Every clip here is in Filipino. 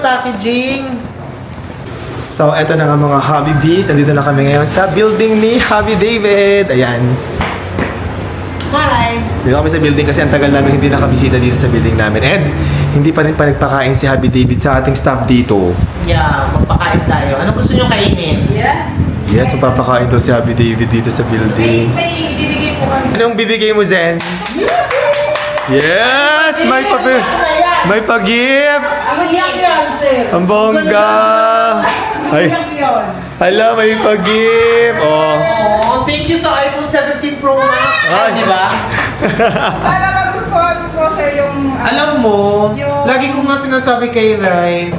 ng packaging. So, eto na nga mga Hobby Bees. Nandito na kami ngayon sa building ni Hobby David. Ayan. Hi! Dito kami sa building kasi ang tagal namin hindi nakabisita dito sa building namin. And hindi pa rin nagpakain si Hobby David sa ating staff dito. Yeah, magpakain tayo. Anong gusto nyo kainin? Yeah. Yes, magpapakain daw si Hobby David dito sa building. May bibigay po kami. Anong bibigay mo, Zen? Yes! May pag-gift! Ano yan, sir? Ang bongga! Ay, Yun. hala, may pag-gift! Oh. Oh, thank you sa iPhone 17 Pro Max. Ay. Di ba? Sana magustuhan po, sir, yung... Alam mo, Yung- lagi ko nga sinasabi kay Rai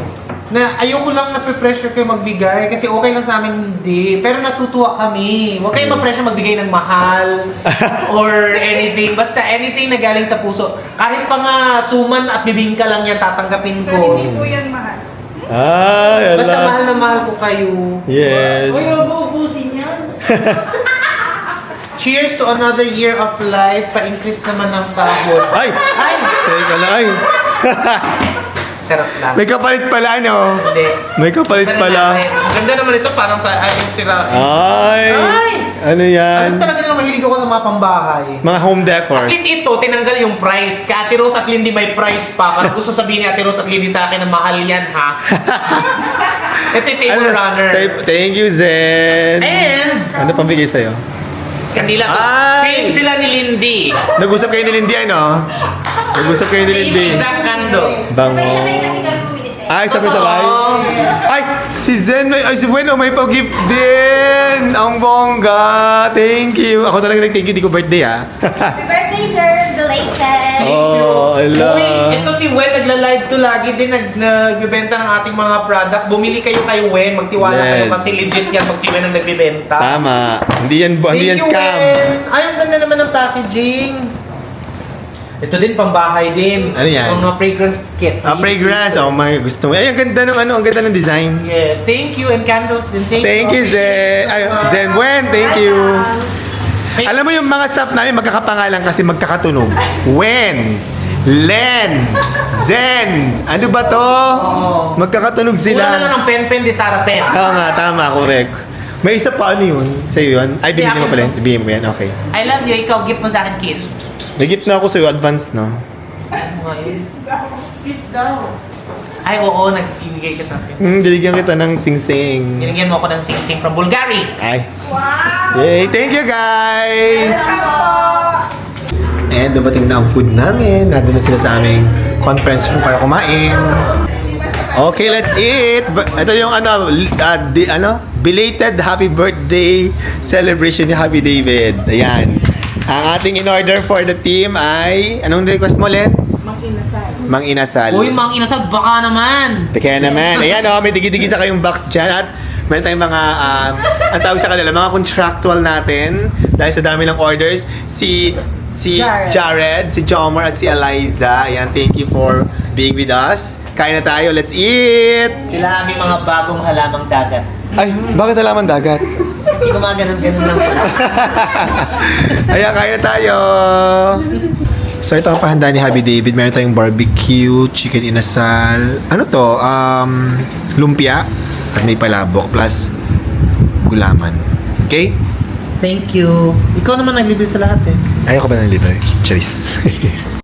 na ayoko lang na-pressure kayo magbigay kasi okay lang sa amin hindi. Pero natutuwa kami. Huwag kayong ma-pressure magbigay ng mahal or anything. Basta anything na galing sa puso. Kahit pa nga suman at bibingka lang yan tatanggapin Sir, ko. hindi po yan mahal. Ay, Basta hala. mahal na mahal ko kayo. Yes. ubusin yan. Cheers to another year of life. Pa-increase naman ng sahod. Ay! Ay! Teka lang, ay. Sarap lang. May kapalit pala, no? Hindi. May kapalit Sana pala. natin. Ang ganda naman ito, parang sa ayun sira. Ay! Ay! Ano yan? Alam talaga na mahilig ako sa mga pambahay. Mga home decor. At least ito, tinanggal yung price. Ka Ate Rose at Lindy may price pa. Parang gusto sabihin ni Ate Rose at Lindy sa akin na mahal yan, ha? Ito yung table runner. Thank you, Zen. And, Ano pang bigay sa'yo? kanila to. Ay! Same sila ni Lindy. Nag-usap kayo ni Lindy, ano? Nag-usap kayo ni Lindy. Same exact candle. Bango. Sabay-sabay kasi kami bumili sa'yo. Ay, sabay-sabay. Totoo. Ay, si Zen, ay si Bueno, may pag-gift din. Ang bongga. Thank you. Ako talaga nag-thank you, di ko birthday, ah. Happy birthday, sir! Belated! Oh, ala. Uy, ito si Wen, nagla-live to lagi din, nagbibenta ng ating mga products. Bumili kayo kay Wen, magtiwala kayo Yes. kasi legit yan pag si Wen ang nagbibenta. Tama. Hindi yan Thank you, scam. Wen. Ay, ang ganda naman ng packaging. Ito din, pambahay din. Ano yan? Mga fragrance kit. Fragrance. Oh my, gusto mo. Ay, ang ganda ng ang ganda ng design. Yes, thank you. And candles din. Thank you, Zen. Ay, Zen Wen, thank you. May- Alam mo yung mga staff namin magkakapangalan kasi magkakatunog. Wen, Len, Zen. Ano ba to? Oo. Magkakatunog Kulang na lang sila. ng pen-pen di Sara Pen. Tama, tama, correct. May isa pa, ano yun? Sa'yo yun? Ay, binili mo pala. Binili mo yan, okay. I love you. Ikaw, gift mo sa akin kiss. May gift na ako sa'yo, advance na. Kiss daw. Ay, oo. Nagbibigay ka sa akin. Diligyan kita ng sing-sing. Binigyan mo ako ng sing-sing from Bulgari. Ay. Wow! Yay! Thank you, guys! And dumating na ang food namin. Nandun na sila sa aming conference room para kumain. Okay, let's eat! Ito yung belated happy birthday celebration ni Happy David. Ayan. Ang ating in-order for the team ay... Anong request mo, Len? Mang Inasal. Uy, Mang Inasal, baka naman. Kaya naman. Ayan, may digi-digi sa kayong box dyan. At meron tayong mga, ang tawag sa kanila, mga contractual natin. Dahil sa dami ng orders. Si Jared, si Jomar, at si Eliza. Ayan, thank you for being with us. Kain na tayo. Let's eat! Sila aming mga bagong halamang dagat. Ay, bakit halaman dagat? Kasi gumaganon-ganon lang sila. Ayan, kain na tayo! So, ito ang pahanda ni Happy David. Meron tayong barbecue, chicken inasal. Ano to? Lumpia. At may palabok. Plus, gulaman. Okay? Thank you. Ikaw naman naglibre sa lahat eh. Ayaw ko ba ng libre? Charis.